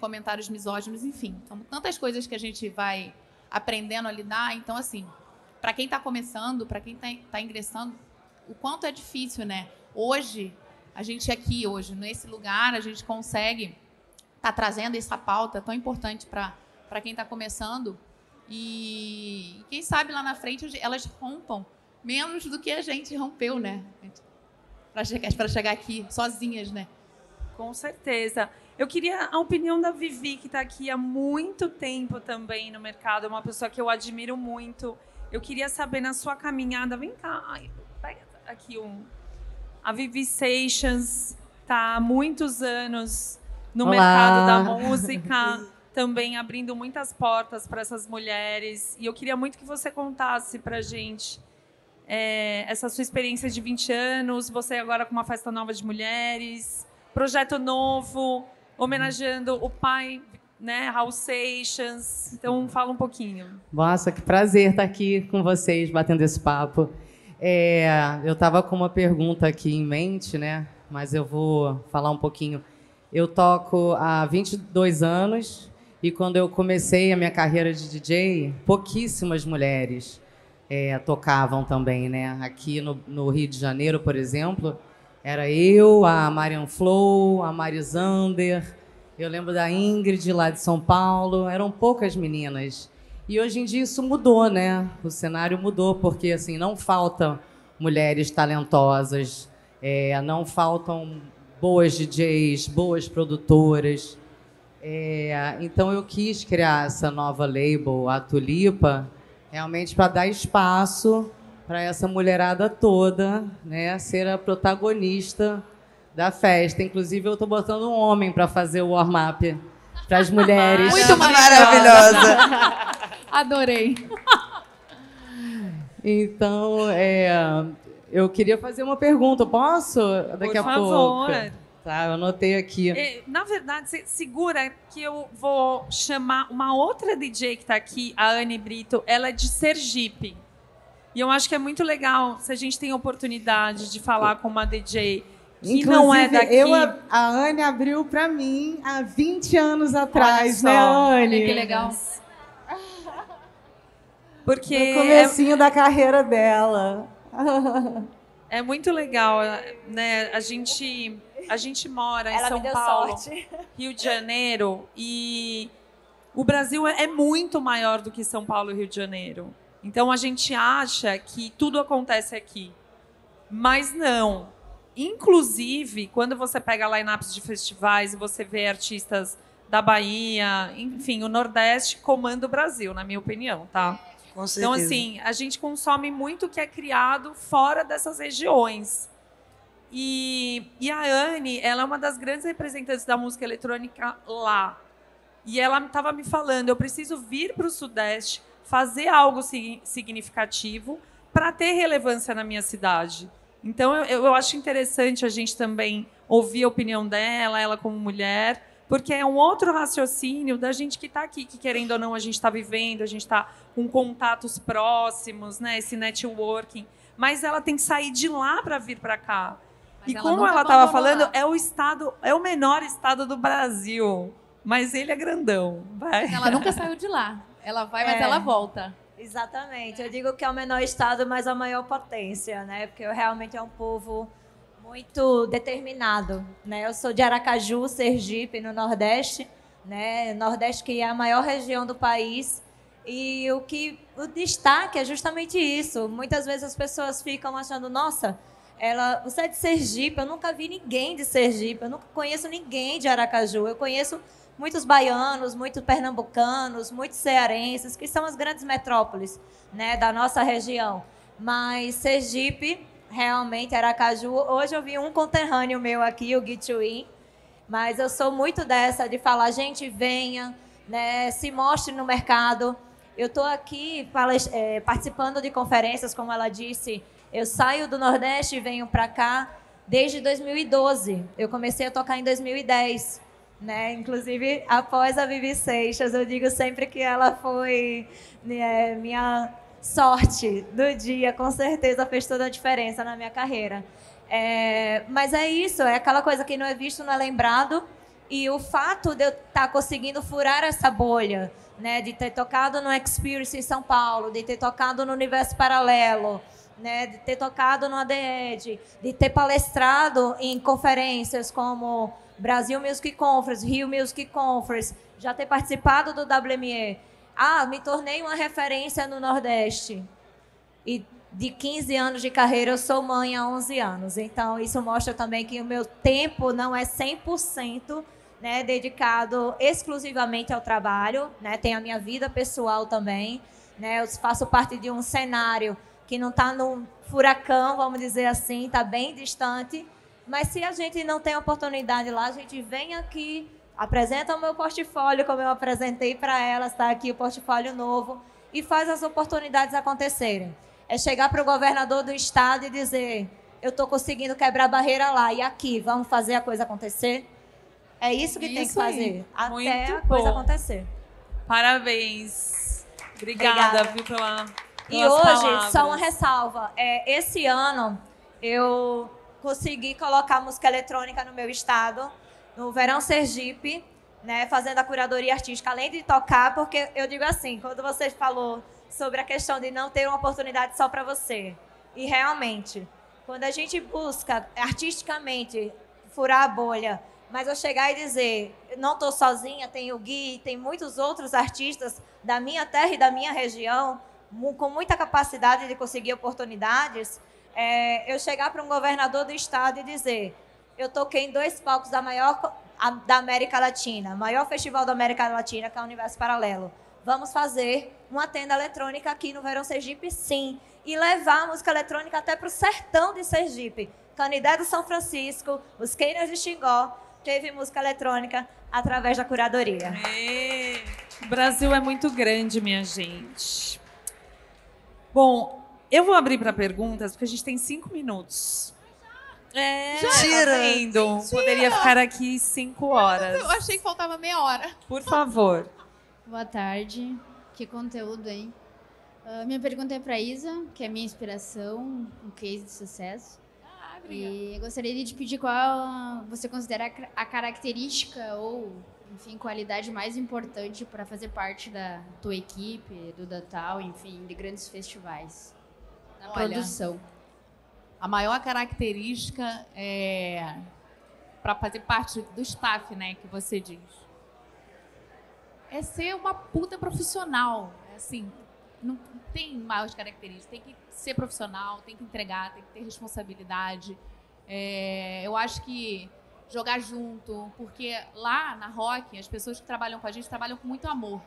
comentários misóginos, enfim. São tantas coisas que a gente vai aprendendo a lidar. Então, assim, para quem está começando, para quem está ingressando, o quanto é difícil, né? Hoje, a gente aqui, nesse lugar, a gente consegue estar trazendo essa pauta tão importante para quem está começando. E quem sabe lá na frente elas rompam menos do que a gente rompeu, né? Para chegar aqui sozinhas, né? Com certeza. Eu queria a opinião da Vivi, que está aqui há muito tempo também no mercado, é uma pessoa que eu admiro muito. Eu queria saber, na sua caminhada, vem cá, pega aqui a Vivi Seixas está há muitos anos no mercado da música, também abrindo muitas portas para essas mulheres. E eu queria muito que você contasse para a gente essa sua experiência de 20 anos, você agora com uma festa nova de mulheres, projeto novo, homenageando o pai, né, Raul Seixas. Então, fala um pouquinho. Nossa, que prazer estar aqui com vocês, batendo esse papo. Eu estava com uma pergunta aqui em mente, né, mas eu vou falar um pouquinho. Eu toco há 22 anos e quando eu comecei a minha carreira de DJ, pouquíssimas mulheres tocavam também, né? Aqui no Rio de Janeiro, por exemplo, era eu, a Marian Flow, a Marisander, eu lembro da Ingrid lá de São Paulo, eram poucas meninas. E hoje em dia isso mudou, né? O cenário mudou, porque assim, não faltam mulheres talentosas, não faltam boas DJs, boas produtoras. Então eu quis criar essa nova label, a Tulipa, realmente para dar espaço para essa mulherada toda, né, ser a protagonista da festa. Inclusive, eu estou botando um homem para fazer o warm-up para as mulheres. Muito maravilhosa. Adorei. Então, eu queria fazer uma pergunta. Posso? Daqui a pouco. Tá, eu anotei aqui. Na verdade, segura que eu vou chamar uma outra DJ que está aqui, a Anne Brito. Ela é de Sergipe. E eu acho que é muito legal se a gente tem a oportunidade de falar com uma DJ que inclusive, não é daqui. A Anne abriu para mim há 20 anos atrás, né, Anne? Que legal. Porque no comecinho da carreira dela. É muito legal, né? A gente mora em São Paulo, Rio de Janeiro, e o Brasil é muito maior do que São Paulo e Rio de Janeiro. Então, a gente acha que tudo acontece aqui. Mas não. Inclusive, quando você pega line-ups de festivais e você vê artistas da Bahia, enfim, o Nordeste comanda o Brasil, na minha opinião, tá? Com certeza. Então, assim, a gente consome muito o que é criado fora dessas regiões. E a Anne, ela é uma das grandes representantes da música eletrônica lá. E ela estava me falando, eu preciso vir para o Sudeste, fazer algo significativo para ter relevância na minha cidade. Então, eu acho interessante a gente também ouvir a opinião dela, ela como mulher, porque é um outro raciocínio da gente que está aqui, que querendo ou não a gente está vivendo, a gente está com contatos próximos, né, esse networking, mas ela tem que sair de lá para vir para cá. Mas e como ela estava falando, é o menor estado do Brasil, mas ele é grandão. Vai. Ela nunca saiu de lá. Ela vai, mas ela volta. Exatamente. Eu digo que é o menor estado, mas a maior potência, né? Porque realmente é um povo muito determinado, né? Eu sou de Aracaju, Sergipe, no Nordeste, né? Nordeste que é a maior região do país. E o destaque é justamente isso. Muitas vezes as pessoas ficam achando, nossa, você é de Sergipe, eu nunca vi ninguém de Sergipe, eu nunca conheço ninguém de Aracaju. Eu conheço muitos baianos, muitos pernambucanos, muitos cearenses, que são as grandes metrópoles, né, da nossa região. Mas Sergipe, realmente, Aracaju, hoje eu vi um conterrâneo meu aqui, o Gui Twin, mas eu sou muito dessa de falar, gente, venha, né, se mostre no mercado. Eu estou aqui participando de conferências, como ela disse, eu saio do Nordeste e venho para cá desde 2012. Eu comecei a tocar em 2010. Né? Inclusive, após a Vivi Seixas, eu digo sempre que ela foi minha sorte do dia, com certeza fez toda a diferença na minha carreira. Mas é isso, é aquela coisa que não é visto, não é lembrado, e o fato de eu estar conseguindo furar essa bolha, né? De ter tocado no Experience em São Paulo, de ter tocado no Universo Paralelo, né? De ter tocado no ADED, de ter palestrado em conferências como Brasil Music Conference, Rio Music Conference, já ter participado do WME. Me tornei uma referência no Nordeste. E de 15 anos de carreira, eu sou mãe há 11 anos. Então, isso mostra também que o meu tempo não é 100%, né, dedicado exclusivamente ao trabalho, né? Tem a minha vida pessoal também, né? Eu faço parte de um cenário que não está num furacão, vamos dizer assim, está bem distante. Mas se a gente não tem oportunidade lá, a gente vem aqui, apresenta o meu portfólio, como eu apresentei para elas, está aqui o portfólio novo, e faz as oportunidades acontecerem. É chegar para o governador do estado e dizer, eu estou conseguindo quebrar a barreira lá, e aqui, vamos fazer a coisa acontecer? É isso que tem que fazer, até a coisa acontecer. Parabéns. Obrigada, viu, pelas E hoje, palavras. só uma ressalva, esse ano eu consegui colocar música eletrônica no meu estado, no Verão Sergipe, né, fazendo a curadoria artística, além de tocar, porque eu digo assim, quando você falou sobre a questão de não ter uma oportunidade só para você, e realmente, quando a gente busca artisticamente furar a bolha, mas eu chegar e dizer, não estou sozinha, tem o Gui, tem muitos outros artistas da minha terra e da minha região, com muita capacidade de conseguir oportunidades, eu chegar para um governador do estado e dizer, eu toquei em 2 palcos da América Latina, maior festival da América Latina, que é o Universo Paralelo. Vamos fazer uma tenda eletrônica aqui no Verão Sergipe, sim, e levar a música eletrônica até para o sertão de Sergipe. Canidé do São Francisco, os Queiras de Xingó, teve música eletrônica através da curadoria. O Brasil é muito grande, minha gente. Bom, eu vou abrir para perguntas, porque a gente tem 5 minutos. Mentira. Tá vendo? Mentira. Poderia ficar aqui 5 horas. Eu achei que faltava meia hora. Por favor. Boa tarde. Que conteúdo, hein? Minha pergunta é para Isa, que é minha inspiração, um case de sucesso. E gostaria de pedir qual você considera a característica ou, enfim, qualidade mais importante para fazer parte da tua equipe, do Datal, enfim, de grandes festivais. Na produção. A maior característica para fazer parte do staff, né, que você diz, é ser uma puta profissional. Assim, não tem maiores características. Tem que ser profissional, tem que entregar, tem que ter responsabilidade. Eu acho que jogar junto, porque lá na Rock, as pessoas que trabalham com a gente trabalham com muito amor.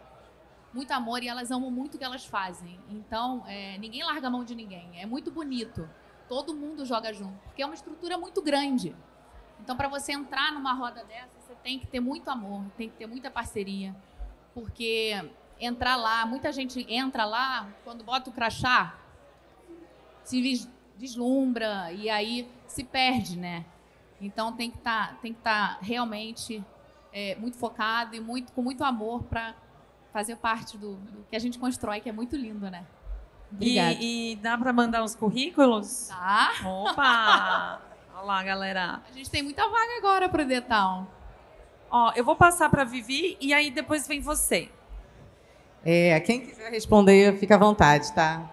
Muito amor, e elas amam muito o que elas fazem. Então, ninguém larga a mão de ninguém. É muito bonito. Todo mundo joga junto, porque é uma estrutura muito grande. Então, para você entrar numa roda dessa, você tem que ter muito amor, tem que ter muita parceria, porque entrar lá, muita gente entra lá, quando bota o crachá, se deslumbra e aí se perde, né? Então, tem que estar realmente muito focado e com muito amor para fazer parte do que a gente constrói, que é muito lindo, né? Obrigada. E dá para mandar uns currículos? Tá. Opa! Olha lá, galera. A gente tem muita vaga agora para o Detal. Ó, eu vou passar para a Vivi e aí depois vem você. Quem quiser responder, fica à vontade, tá?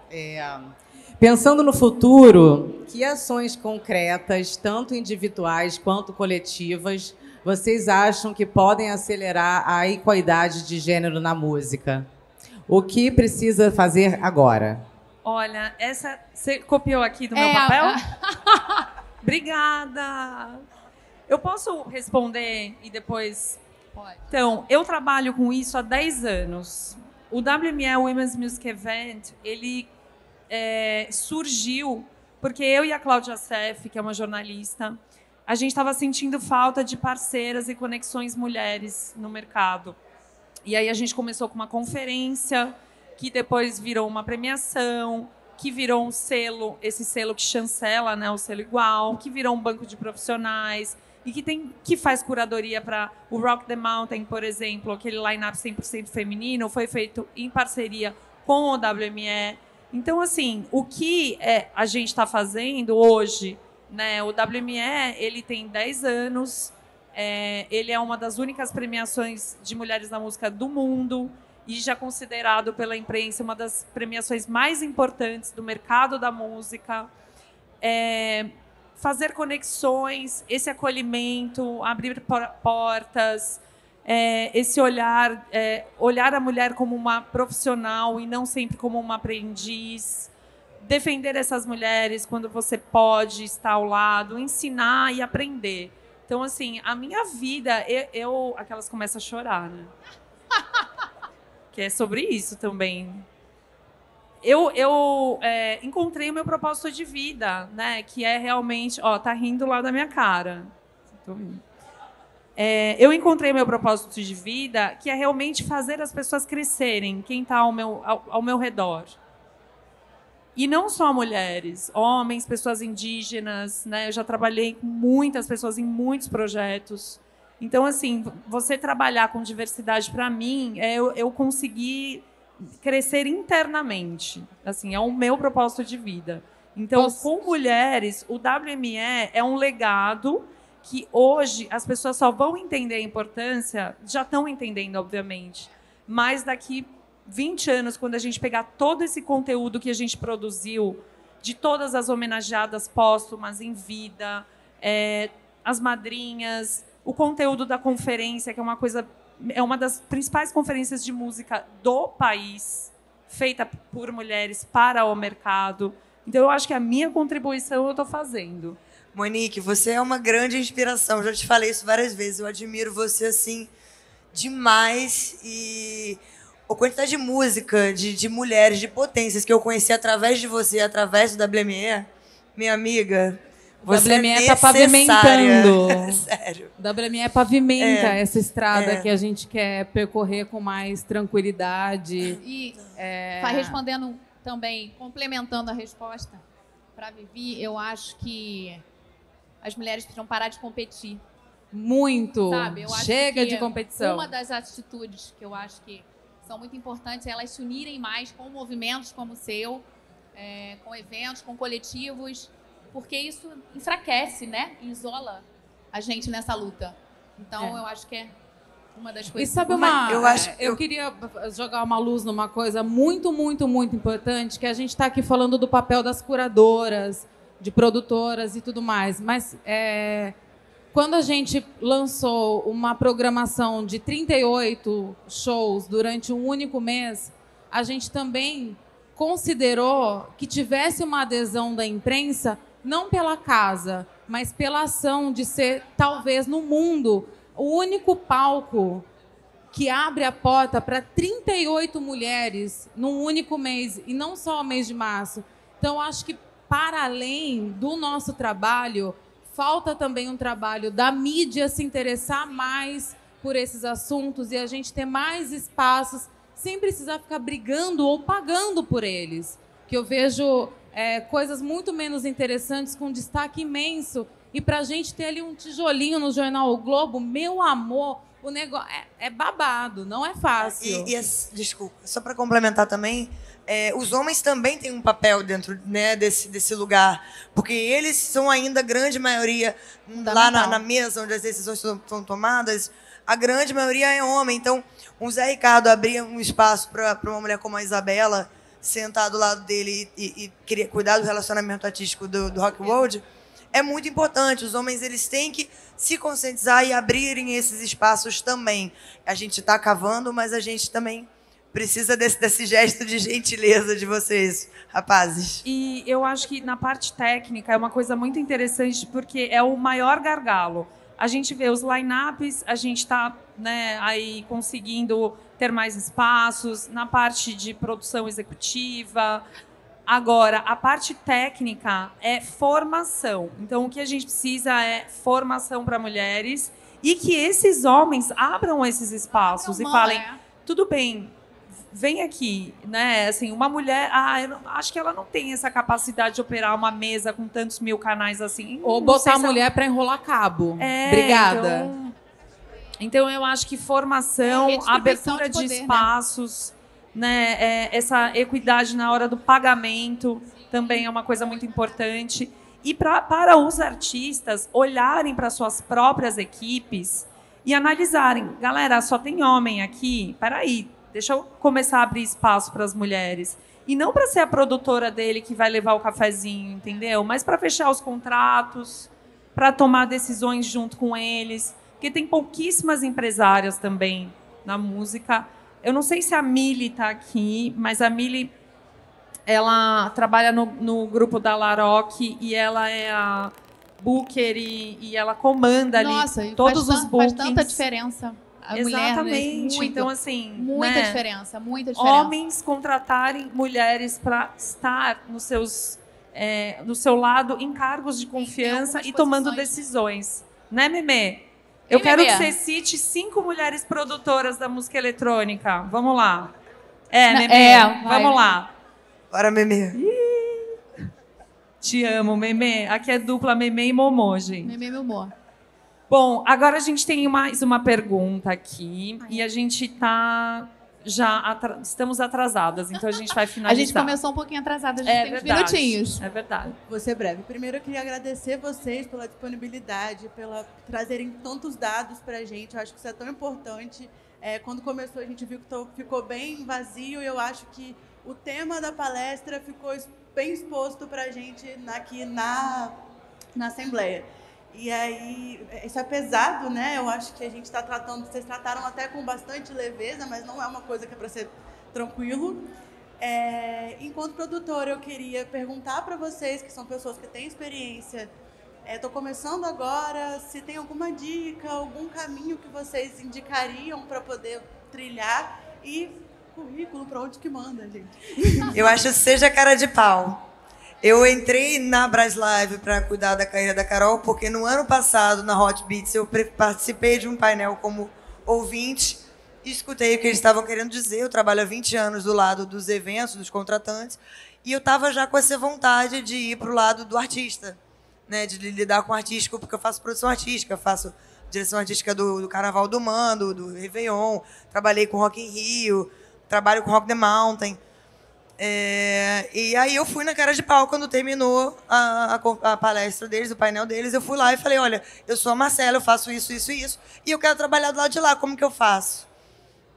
Pensando no futuro, que ações concretas, tanto individuais quanto coletivas, vocês acham que podem acelerar a igualdade de gênero na música? O que precisa fazer agora? Olha, você copiou aqui do meu papel? Obrigada. Eu posso responder e depois... Pode. Então, eu trabalho com isso há 10 anos. O WME Women's Music Event, ele surgiu porque eu e a Cláudia Seff, que é uma jornalista, a gente estava sentindo falta de parceiras e conexões mulheres no mercado. E aí a gente começou com uma conferência, que depois virou uma premiação, que virou um selo, esse selo que chancela, né, o selo igual, que virou um banco de profissionais e que faz curadoria para o Rock the Mountain, por exemplo, aquele line-up 100% feminino, foi feito em parceria com o WME. Então, assim, o que a gente está fazendo hoje, né, o WME, ele tem 10 anos, ele é uma das únicas premiações de mulheres na música do mundo e já considerado pela imprensa uma das premiações mais importantes do mercado da música. Fazer conexões, esse acolhimento, abrir portas, esse olhar a mulher como uma profissional e não sempre como uma aprendiz, defender essas mulheres quando você pode estar ao lado, ensinar e aprender. Então, assim, a minha vida, aquelas começam a chorar, né? Que é sobre isso também. Eu encontrei o meu propósito de vida, né? Que é realmente... Ó, tá rindo lá da minha cara. Tô rindo. Eu encontrei meu propósito de vida, que é realmente fazer as pessoas crescerem, quem está ao meu redor. E não só mulheres, homens, pessoas indígenas, né? Eu já trabalhei com muitas pessoas em muitos projetos. Então, assim, você trabalhar com diversidade, para mim, eu conseguir crescer internamente. Assim, é o meu propósito de vida. Então, com mulheres, o WME é um legado que hoje as pessoas só vão entender a importância, já estão entendendo, obviamente, mas daqui 20 anos, quando a gente pegar todo esse conteúdo que a gente produziu, de todas as homenageadas póstumas em vida, as madrinhas, o conteúdo da conferência, que é uma das principais conferências de música do país, feita por mulheres para o mercado. Então, eu acho que a minha contribuição eu estou fazendo. Monique, você é uma grande inspiração. Eu já te falei isso várias vezes. Eu admiro você, assim, demais. E a quantidade de música, de mulheres, de potências que eu conheci através de você, através do WME, minha amiga, você WME é tá pavimentando. Sério. WME pavimenta essa estrada que a gente quer percorrer com mais tranquilidade. E respondendo também, complementando a resposta para a Vivi, eu acho que as mulheres precisam parar de competir. Muito. Sabe? Eu acho Chega que de competição. Uma das atitudes que eu acho que são muito importantes é elas se unirem mais com movimentos como o seu, com eventos, com coletivos, porque isso enfraquece, né? E isola a gente nessa luta. Então, eu acho que é uma das coisas. E sabe eu queria jogar uma luz numa coisa muito, muito, muito importante, que a gente está aqui falando do papel das curadoras, de produtoras e tudo mais, mas quando a gente lançou uma programação de 38 shows durante um único mês, a gente também considerou que tivesse uma adesão da imprensa, não pela casa, mas pela ação de ser, talvez, no mundo, o único palco que abre a porta para 38 mulheres num único mês, e não só o mês de março. Então, acho que, para além do nosso trabalho, falta também um trabalho da mídia se interessar mais por esses assuntos e a gente ter mais espaços sem precisar ficar brigando ou pagando por eles. Que eu vejo coisas muito menos interessantes com destaque imenso. E para a gente ter ali um tijolinho no jornal O Globo, meu amor, o negócio é babado, não é fácil. Desculpa, só para complementar também, os homens também têm um papel dentro, né, desse lugar, porque eles são ainda a grande maioria lá na mesa onde as decisões são tomadas, a grande maioria é homem. Então, o Zé Ricardo abria um espaço para uma mulher como a Isabela sentar do lado dele e querer cuidar do relacionamento artístico do Rock World. É muito importante. Os homens eles têm que se conscientizar e abrirem esses espaços também. A gente está cavando, mas a gente também precisa desse gesto de gentileza de vocês, rapazes. E eu acho que na parte técnica é uma coisa muito interessante, porque é o maior gargalo. A gente vê os line-ups, a gente está, né, aí conseguindo ter mais espaços na parte de produção executiva. Agora, a parte técnica é formação. Então, o que a gente precisa é formação para mulheres e que esses homens abram esses espaços e falem, tudo bem, vem aqui, né? Assim, uma mulher, eu acho que ela não tem essa capacidade de operar uma mesa com tantos mil canais assim. Ou botar a mulher para enrolar cabo. Obrigada. Então, eu acho que formação, abertura de poder, espaços, né? Essa equidade na hora do pagamento também é uma coisa muito importante. E para os artistas olharem para suas próprias equipes e analisarem. Galera, só tem homem aqui? Peraí, deixa eu começar a abrir espaço para as mulheres. E não para ser a produtora dele que vai levar o cafezinho, entendeu? Mas para fechar os contratos, para tomar decisões junto com eles. Porque tem pouquíssimas empresárias também na música. Eu não sei se a Mili está aqui, mas a Mili ela trabalha no grupo da Laroque e ela é a booker e ela comanda ali todos os bookings. Faz tanta diferença. A Exatamente. Mulher, então, assim... Muita né? diferença, muita diferença. Homens contratarem mulheres para estar nos seus, no seu lado em cargos de confiança e tomando decisões. Né, Memê? Eu quero que você cite 5 mulheres produtoras da música eletrônica. Vamos lá. Memê, vamos lá. Bora, Memê. Te amo, Memê. Aqui é dupla Memê e Momô, gente. Memê e Momô. Bom, agora a gente tem mais uma pergunta aqui. E a gente está estamos atrasadas, então a gente vai finalizar. A gente começou um pouquinho atrasada, a gente tem uns minutinhos. É verdade. Vou ser breve. Primeiro, eu queria agradecer vocês pela disponibilidade, pela trazerem tantos dados para a gente. Eu acho que isso é tão importante. Quando começou, a gente viu que ficou bem vazio e eu acho que o tema da palestra ficou bem exposto para a gente aqui na Assembleia. E aí, isso é pesado, né? Eu acho que a gente está tratando, vocês trataram até com bastante leveza, mas não é uma coisa que é para ser tranquilo. Enquanto produtora, eu queria perguntar para vocês, que são pessoas que têm experiência, estou começando agora, se tem alguma dica, algum caminho que vocês indicariam para poder trilhar e currículo para onde que manda, gente? Eu acho que seja cara de pau. Eu entrei na Braslive para cuidar da carreira da Carol, porque no ano passado, na Hot Beats, eu participei de um painel como ouvinte e escutei o que eles estavam querendo dizer. Eu trabalho há 20 anos do lado dos eventos, dos contratantes, e eu estava já com essa vontade de ir para o lado do artista, né, de lidar com o artístico, porque eu faço produção artística, faço direção artística do Carnaval do Mando, do Réveillon, trabalhei com Rock in Rio, trabalho com Rock the Mountain. E aí eu fui na cara de pau quando terminou a palestra deles, o painel deles. Eu fui lá e falei, olha, eu sou a Marcela, eu faço isso, isso e isso, e eu quero trabalhar do lado de lá, como que eu faço?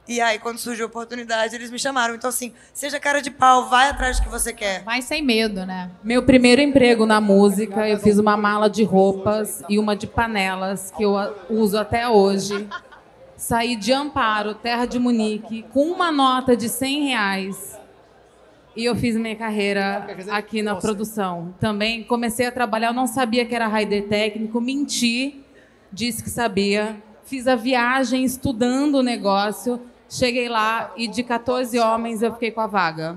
E aí, quando surgiu a oportunidade, eles me chamaram. Então, assim, seja cara de pau, vai atrás do que você quer. Vai sem medo, né? Meu primeiro emprego na música, eu fiz uma mala de roupas e uma de panelas, que eu uso até hoje. Saí de Amparo, terra de Munique, com uma nota de R$100. E eu fiz minha carreira aqui na produção. Também comecei a trabalhar, eu não sabia que era rider técnico, menti, disse que sabia. Fiz a viagem estudando o negócio, cheguei lá e de 14 homens eu fiquei com a vaga.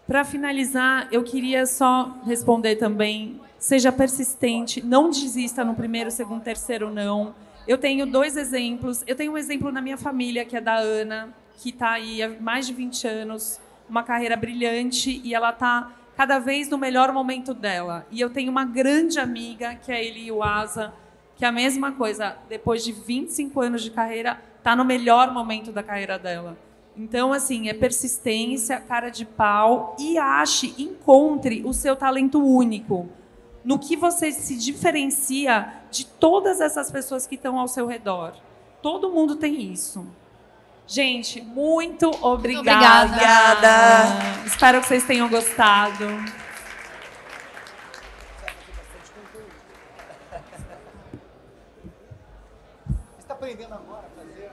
Para finalizar, eu queria só responder também, seja persistente, não desista no primeiro, segundo, terceiro não. Eu tenho 2 exemplos. Eu tenho um exemplo na minha família, que é da Ana, que está aí há mais de 20 anos, uma carreira brilhante, e ela está cada vez no melhor momento dela. E eu tenho uma grande amiga, que é a Eli Uasa, que é a mesma coisa, depois de 25 anos de carreira, está no melhor momento da carreira dela. Então, assim, é persistência, cara de pau, e encontre o seu talento único. No que você se diferencia de todas essas pessoas que estão ao seu redor. Todo mundo tem isso. Gente, muito obrigada. Obrigada. Espero que vocês tenham gostado. Você está aprendendo agora a fazer?